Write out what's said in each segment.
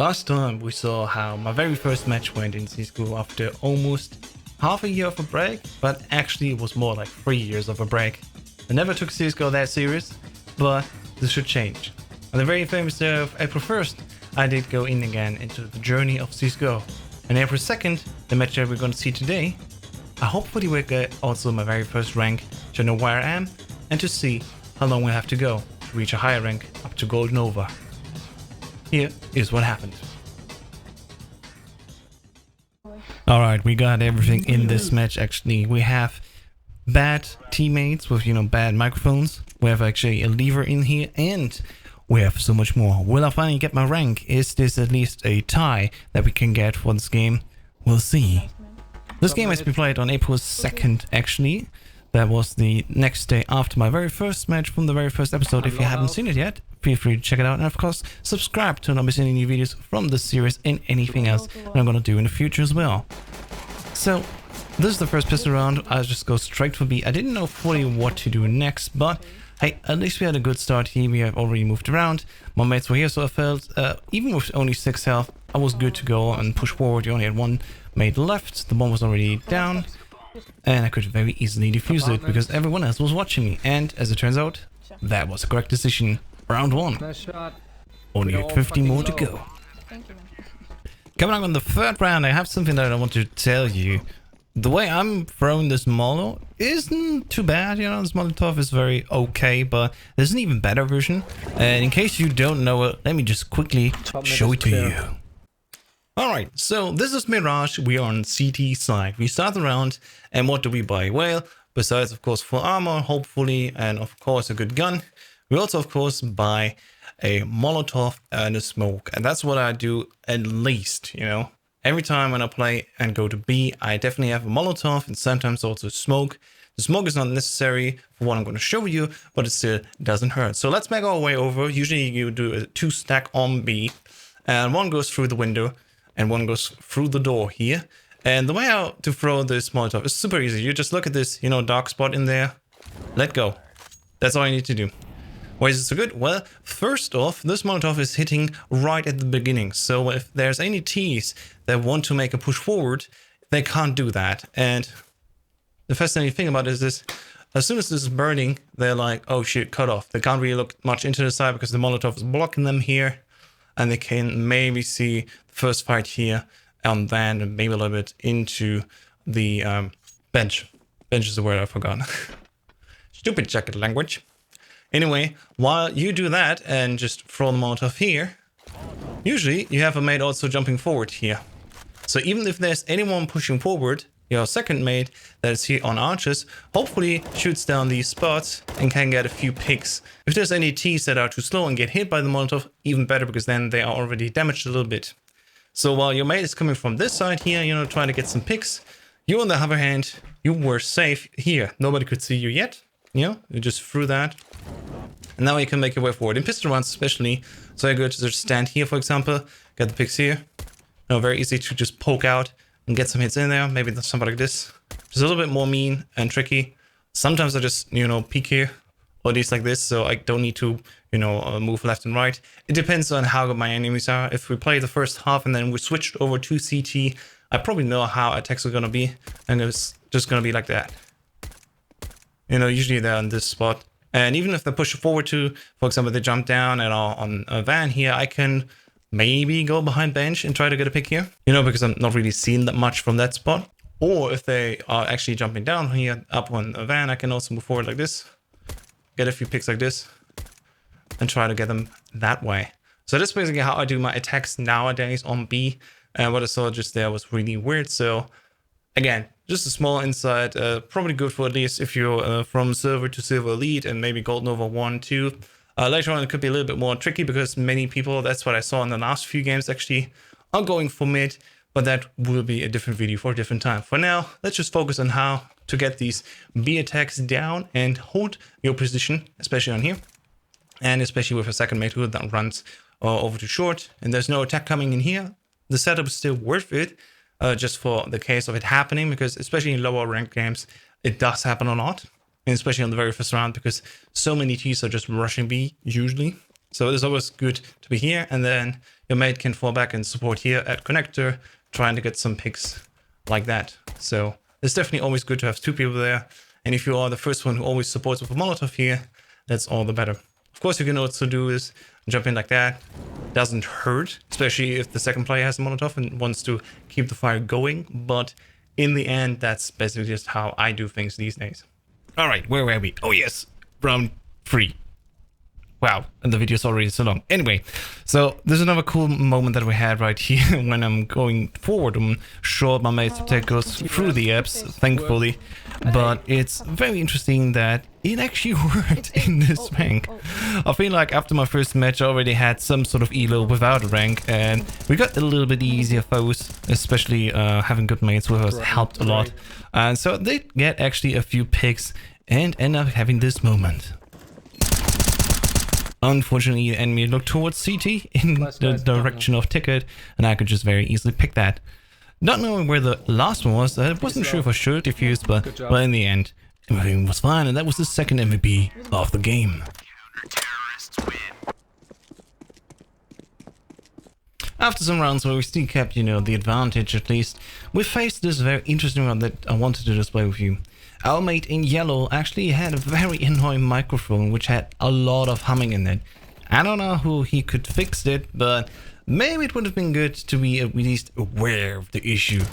Last time we saw how my very first match went in CSGO after almost half a year of a break, but actually it was more like 3 years of a break. I never took CSGO that serious, but this should change. On the very famous day of April 1st, I did go in again into the journey of CSGO. And April 2nd, the match that we're going to see today, I hopefully will get also my very first rank to know where I am and to see how long we have to go to reach a higher rank up to Gold Nova. Here is what happened. Alright, we got everything in this match actually. We have bad teammates with, bad microphones. We have actually a lever in here and we have so much more. Will I finally get my rank? Is this at least a tie that we can get for this game? We'll see. This game has been played on April 2nd actually. That was the next day after my very first match from the very first episode. If you haven't seen it yet, feel free to check it out. And of course, subscribe to not miss any new videos from this series and anything else that I'm going to do in the future as well. So, this is the first pistol round. I'll just go straight for B. I didn't know fully what to do next, but hey, at least we had a good start here. We have already moved around. My mates were here, so I felt, even with only 6 health, I was good to go and push forward. You only had one mate left. The bomb was already down. And I could very easily defuse it because everyone else was watching me. And as it turns out, that was the correct decision. Round 1. Only 50 more to go. Coming up on the third round, I have something that I want to tell you. The way I'm throwing this Molo isn't too bad, this Molotov is very okay, but there's an even better version. And in case you don't know it, let me just quickly show it to you. Alright, so this is Mirage. We are on CT side. We start the round, and what do we buy? Well, besides of course full armor, hopefully, and of course a good gun, we also of course buy a Molotov and a smoke. And that's what I do at least, Every time when I play and go to B, I definitely have a Molotov and sometimes also smoke. The smoke is not necessary for what I'm going to show you, but it still doesn't hurt. So let's make our way over. Usually you do a 2-stack on B, and one goes through the window and one goes through the door here. And the way how to throw this Molotov is super easy. You just look at this, dark spot in there, let go. That's all you need to do. Why is it so good? Well, first off, this Molotov is hitting right at the beginning. So if there's any T's that want to make a push forward, they can't do that. And the fascinating thing about it is this, as soon as this is burning, they're like, oh shit, cut off. They can't really look much into the side because the Molotov is blocking them here. And they can maybe see the first fight here and then maybe a little bit into the bench. Bench is the word I forgot. Stupid jacket language. Anyway, while you do that and just throw the Molotov here, usually you have a mate also jumping forward here. So even if there's anyone pushing forward, your second mate that is here on arches hopefully shoots down these spots and can get a few picks. If there's any T's that are too slow and get hit by the Molotov, even better because then they are already damaged a little bit. So while your mate is coming from this side here, trying to get some picks, you on the other hand, you were safe here. Nobody could see you yet. You just threw that. And now you can make your way forward. In pistol rounds especially, so I go to just stand here, for example, get the picks here. Very easy to just poke out and get some hits in there. Maybe something like this. Just a little bit more mean and tricky. Sometimes I just, peek here, or these like this, so I don't need to, move left and right. It depends on how good my enemies are. If we play the first half and then we switched over to CT, I probably know how attacks are going to be, and it's just going to be like that. Usually they're on this spot. And even if they push forward to, for example, they jump down and are on a van here, I can maybe go behind bench and try to get a pick here. Because I'm not really seeing that much from that spot. Or if they are actually jumping down here, up on a van, I can also move forward like this. Get a few picks like this. And try to get them that way. So that's basically how I do my attacks nowadays on B. And what I saw just there was really weird. So again, just a small insight, probably good for at least if you're from silver to silver elite and maybe gold nova 1, 2. Later on it could be a little bit more tricky because many people, that's what I saw in the last few games actually, are going for mid, but that will be a different video for a different time. For now, let's just focus on how to get these B attacks down and hold your position, especially on here. And especially with a second mate who that runs over too short and there's no attack coming in here. The setup is still worth it. Just for the case of it happening, because especially in lower ranked games, it does happen a lot. And especially on the very first round, because so many T's are just rushing B, usually. So it's always good to be here. And then, your mate can fall back and support here at connector, trying to get some picks like that. So it's definitely always good to have two people there. And if you are the first one who always supports with a Molotov here, that's all the better. Of course, you can also do is jump in like that. Doesn't hurt, especially if the second player has a Molotov and wants to keep the fire going. But in the end, that's basically just how I do things these days. All right, where were we? Oh yes, round 3. Wow, and the video's already so long. Anyway, so there's another cool moment that we had right here when I'm going forward. I'm sure my mates to take us through the apps, thankfully. But it's very interesting that it actually worked in this rank. I feel like after my first match, I already had some sort of elo without a rank, and we got a little bit easier foes, especially having good mates with us helped a lot. And so they get actually a few picks and end up having this moment. Unfortunately, the enemy looked towards CT in the direction of ticket, and I could just very easily pick that. Not knowing where the last one was, I wasn't sure if I should defuse, but in the end, everything was fine, and that was the second MVP of the game. After some rounds where we still kept, you know, the advantage at least, we faced this very interesting round that I wanted to display with you. Our mate in yellow actually had a very annoying microphone which had a lot of humming in it. I don't know who he could fix it, but maybe it would have been good to be at least aware of the issue.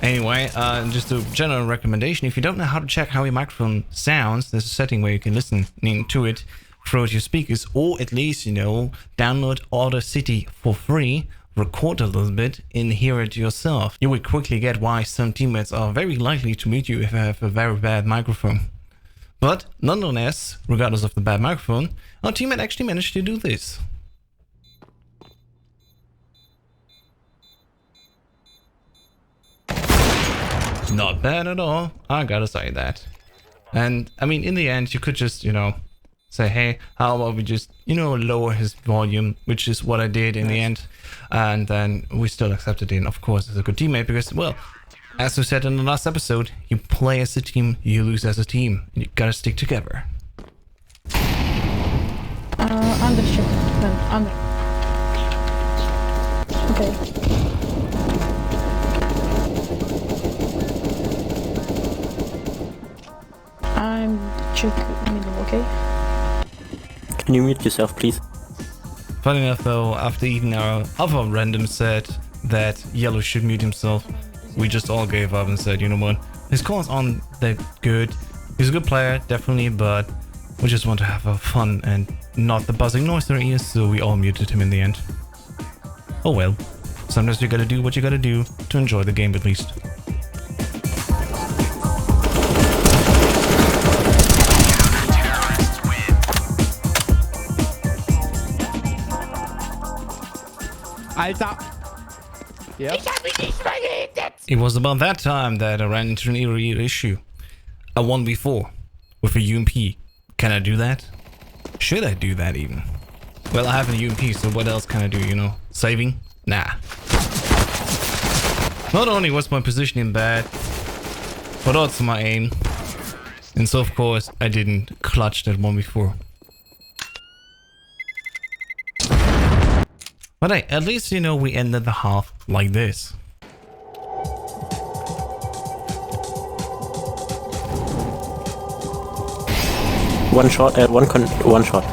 Anyway, just a general recommendation, if you don't know how to check how your microphone sounds, there's a setting where you can listen to it through your speakers, or at least, you know, download Audacity for free, record a little bit and hear it yourself. You will quickly get why some teammates are very likely to mute you if you have a very bad microphone. But nonetheless, regardless of the bad microphone, our teammate actually managed to do this. Not bad at all, I gotta say that. And I mean, in the end, you could just, you know, say, hey, how about we just, you know, lower his volume, which is what I did in the end. And then we still accepted it. And of course, as a good teammate, because, well, as we said in the last episode, you play as a team, you lose as a team. And you gotta stick together. Under ship. Under. Okay. I'm check middle, okay? Can you mute yourself, please? Funny enough though, after even our other random said that yellow should mute himself, we just all gave up and said, you know what, his calls aren't that good. He's a good player, definitely, but we just want to have fun and not the buzzing noise in our ears, so we all muted him in the end. Oh well, sometimes you gotta do what you gotta do to enjoy the game at least. Alter! Yeah. It was about that time that I ran into an eerie issue. A 1v4 with a UMP. Can I do that? Should I do that even? Well, I have a UMP, so what else can I do, you know? Saving? Nah. Not only was my positioning bad, but also my aim. And so of course, I didn't clutch that 1v4. But hey, at least, you know, we ended the half like this. One shot, one shot.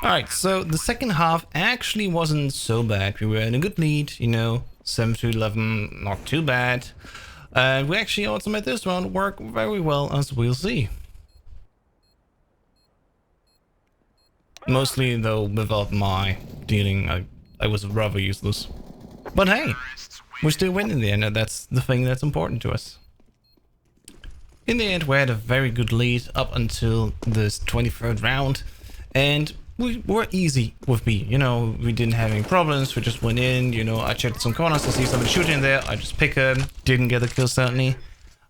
Alright, so the second half actually wasn't so bad. We were in a good lead, you know, 7-11, not too bad. And we actually also made this round work very well, as we'll see. Mostly, though, without my dealing, I was rather useless. But hey, we still win in the end, and that's the thing that's important to us. In the end, we had a very good lead up until this 23rd round. And we were easy with B. You know, we didn't have any problems. We just went in, you know, I checked some corners to see somebody shooting in there. I just pick him. Didn't get the kill, certainly.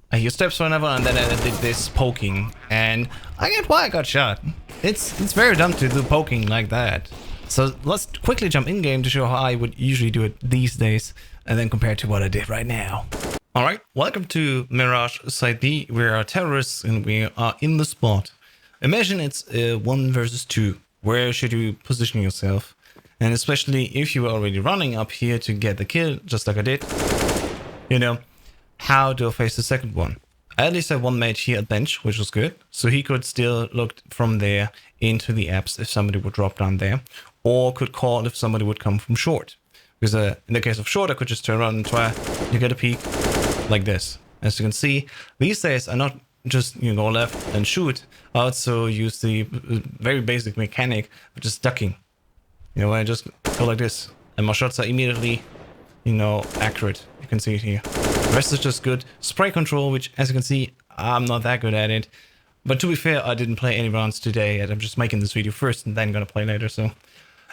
I hear steps whenever, and then I did this poking. And I get why I got shot. It's very dumb to do poking like that. So let's quickly jump in game to show how I would usually do it these days, and then compare to what I did right now. Alright, welcome to Mirage Site B. We are terrorists and we are in the spot. Imagine it's 1 versus 2. Where should you position yourself? And especially if you were already running up here to get the kill, just like I did, you know, how do I face the second one? I at least had one mate here at bench, which was good. So he could still look from there into the apps if somebody would drop down there, or could call if somebody would come from short. Because in the case of short, I could just turn around and try to get a peek like this. As you can see, these days I not just, you know, go left and shoot. I also use the very basic mechanic of just ducking. You know, I just go like this, and my shots are immediately, you know, accurate. You can see it here. The rest is just good spray control, which, as you can see, I'm not that good at it. But to be fair, I didn't play any rounds today, and I'm just making this video first and then gonna play later. So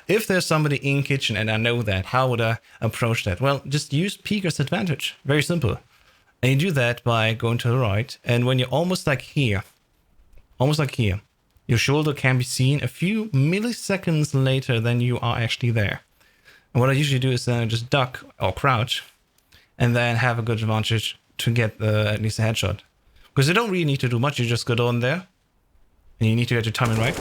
if there's somebody in kitchen and I know that, how would I approach that? Well, just use peeker's advantage. Very simple. And you do that by going to the right, and when you're almost like here, your shoulder can be seen a few milliseconds later than you are actually there. And what I usually do is then just duck or crouch, and then have a good advantage to get at least a headshot. Because you don't really need to do much, you just go down there, and you need to get your timing right.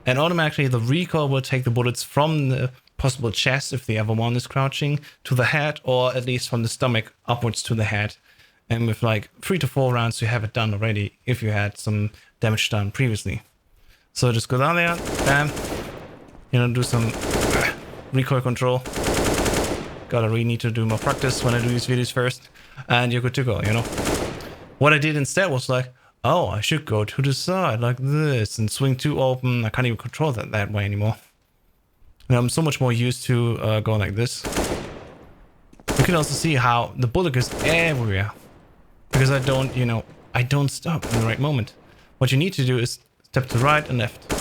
And automatically the recoil will take the bullets from the possible chest, if the other one is crouching, to the head, or at least from the stomach upwards to the head. And with like 3 to 4 rounds, you have it done already if you had some damage done previously. So just go down there, bam, you know, do some recoil control. Gotta really need to do more practice when I do these videos first, and you're good to go, you know. What I did instead was like, oh, I should go to the side like this and swing too open. I can't even control that way anymore. And I'm so much more used to going like this. You can also see how the bullet goes everywhere. Because I don't, you know, I don't stop in the right moment. What you need to do is step to right and left.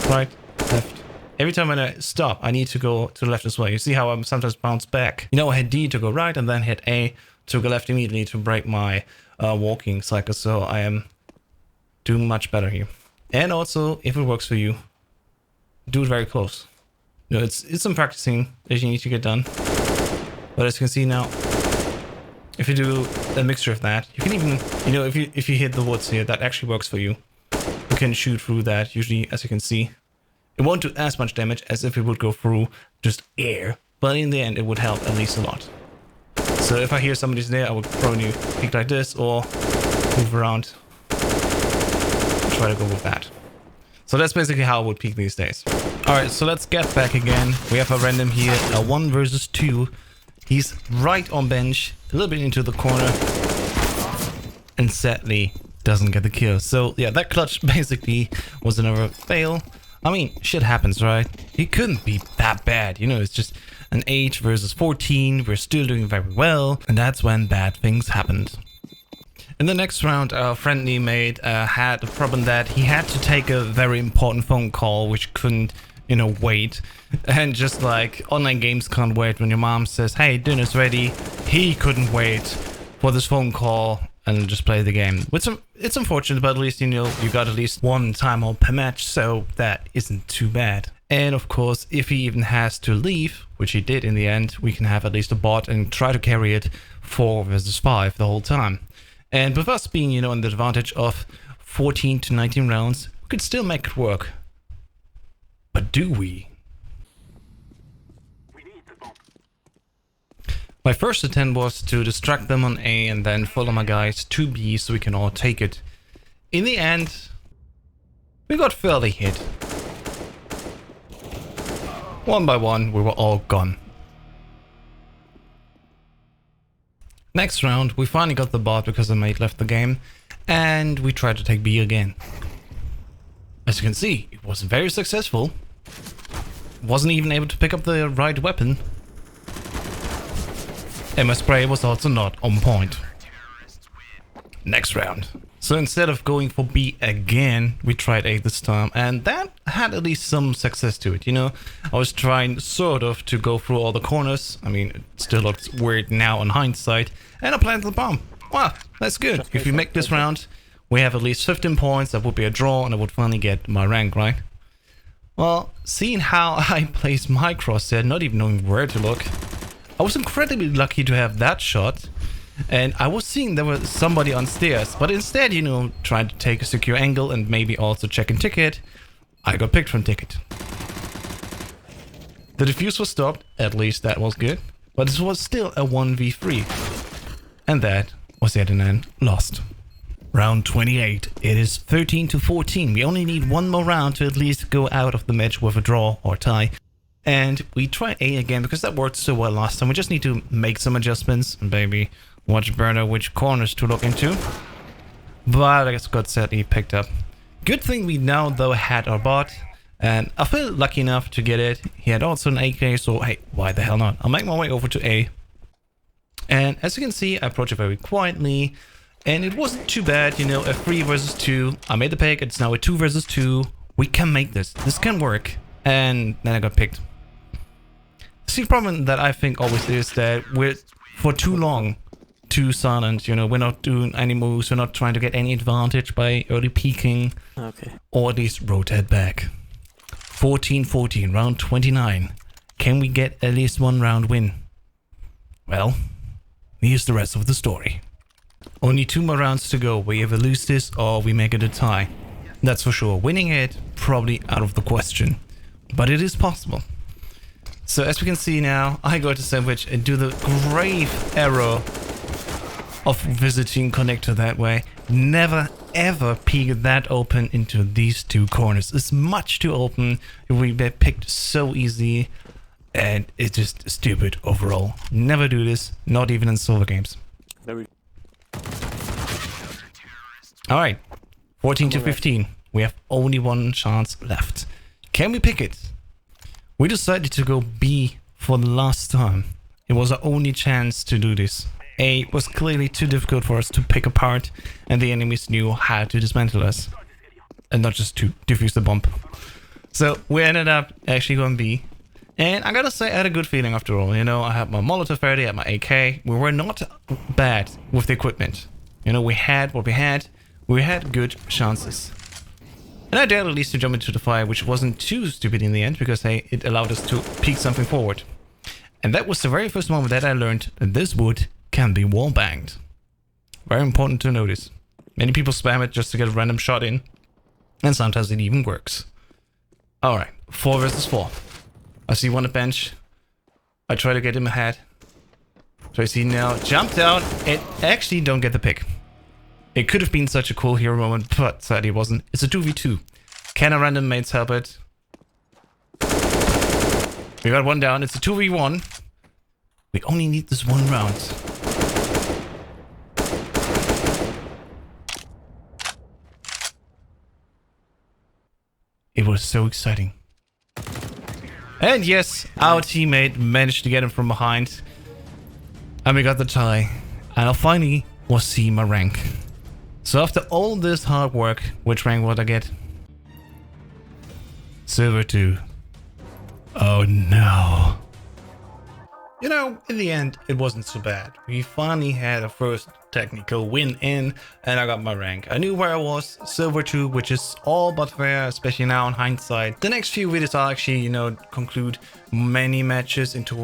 Right, left. Every time when I stop, I need to go to the left as well. You see how I'm sometimes bounce back. You know, I hit D to go right and then hit A to go left immediately to break my walking cycle. So I am doing much better here. And also, if it works for you, do it very close. You know, it's some practicing that you need to get done. But as you can see now, if you do a mixture of that, you can even, you know, if you hit the woods here, that actually works for you. You can shoot through that, usually, as you can see. It won't do as much damage as if it would go through just air, but in the end, it would help at least a lot. So if I hear somebody's there, I would probably peek like this or move around. Try to go with that. So that's basically how I would peek these days. Alright, so let's get back again. We have a random here, a 1 versus 2. He's right on bench, a little bit into the corner, and sadly doesn't get the kill. So yeah, that clutch basically was another fail. I mean, shit happens, right? He couldn't be that bad, you know, it's just an 8 versus 14, we're still doing very well, and that's when bad things happened. In the next round, our friendly mate had a problem that he had to take a very important phone call, which couldn't, you know, wait. And just like online games can't wait when your mom says, hey, dinner's ready, he couldn't wait for this phone call and just play the game. It's unfortunate, but at least, you know, you got at least 1 time out per match, so that isn't too bad. And of course, if he even has to leave, which he did in the end, we can have at least a bot and try to carry it 4 versus 5 the whole time. And with us being, you know, in the advantage of 14 to 19 rounds, we could still make it work. But do we? My first attempt was to distract them on A and then follow my guys to B so we can all take it. In the end, we got fairly hit. 1 by 1, we were all gone. Next round, we finally got the bot because the mate left the game, and we tried to take B again. As you can see, it was very successful. Wasn't even able to pick up the right weapon. And my spray was also not on point. Next round. So instead of going for B again, we tried A this time, and that had at least some success to it, you know? I was trying sort of to go through all the corners. I mean, it still looks weird now on hindsight, and I planted the bomb. Wow, that's good. If we make this round, we have at least 15 points, that would be a draw, and I would finally get my rank, right? Well, seeing how I placed my crosshair, not even knowing where to look, I was incredibly lucky to have that shot. And I was seeing there was somebody on stairs, but instead, you know, trying to take a secure angle and maybe also check in ticket, I got picked from ticket. The defuse was stopped, at least that was good, but it was still a 1v3. And that was yet again lost. Round 28, it is 13-14. We only need one more round to at least go out of the match with a draw or tie. And we try A again because that worked so well last time. We just need to make some adjustments and maybe watch better which corners to look into. But I guess got sadly picked up. Good thing we now though had our bot. And I feel lucky enough to get it. He had also an AK, so hey, why the hell not? I'll make my way over to A. And as you can see, I approach it very quietly. And it wasn't too bad, you know, a 3 versus 2. I made the pick, it's now a 2 versus 2. We can make this. This can work. And then I got picked. The problem that I think always is that we're for too long too silent, you know, we're not doing any moves, we're not trying to get any advantage by early peeking. Okay. Or at least rotate back. 14-14, round 29. Can we get at least one round win? Well, here's the rest of the story. Only 2 more rounds to go. We either lose this or we make it a tie. That's for sure. Winning it, probably out of the question. But it is possible. So as we can see now, I go to Sandwich and do the grave error of visiting connector that way. Never ever peek that open into these 2 corners. It's much too open. We get picked so easy. And it's just stupid overall. Never do this, not even in solo games. Very. Alright, 14-15. We have only one chance left. Can we pick it? We decided to go B for the last time. It was our only chance to do this. A was clearly too difficult for us to pick apart, and the enemies knew how to dismantle us. And not just to defuse the bomb. So we ended up actually going B. And I gotta say, I had a good feeling after all. You know, I had my Molotov ready, I had my AK. We were not bad with the equipment. You know, we had what we had. We had good chances. And I dared at least to jump into the fire, which wasn't too stupid in the end, because hey, it allowed us to peek something forward. And that was the very first moment that I learned that this wood can be wall-banged. Very important to notice. Many people spam it just to get a random shot in. And sometimes it even works. Alright, 4 versus 4. I see one on the bench. I try to get him ahead. So I see now, jump down, and actually don't get the pick. It could have been such a cool hero moment, but sadly it wasn't. It's a 2v2. Can our random mates help it? We got one down. It's a 2v1. We only need this one round. It was so exciting. And yes, our teammate managed to get him from behind. And we got the tie. And I finally was see my rank. So after all this hard work, which rank would I get? Silver 2. Oh no. You know, in the end, it wasn't so bad. We finally had a first technical win in, and I got my rank. I knew where I was, Silver 2, which is all but fair, especially now in hindsight. The next few videos I'll actually, you know, conclude many matches into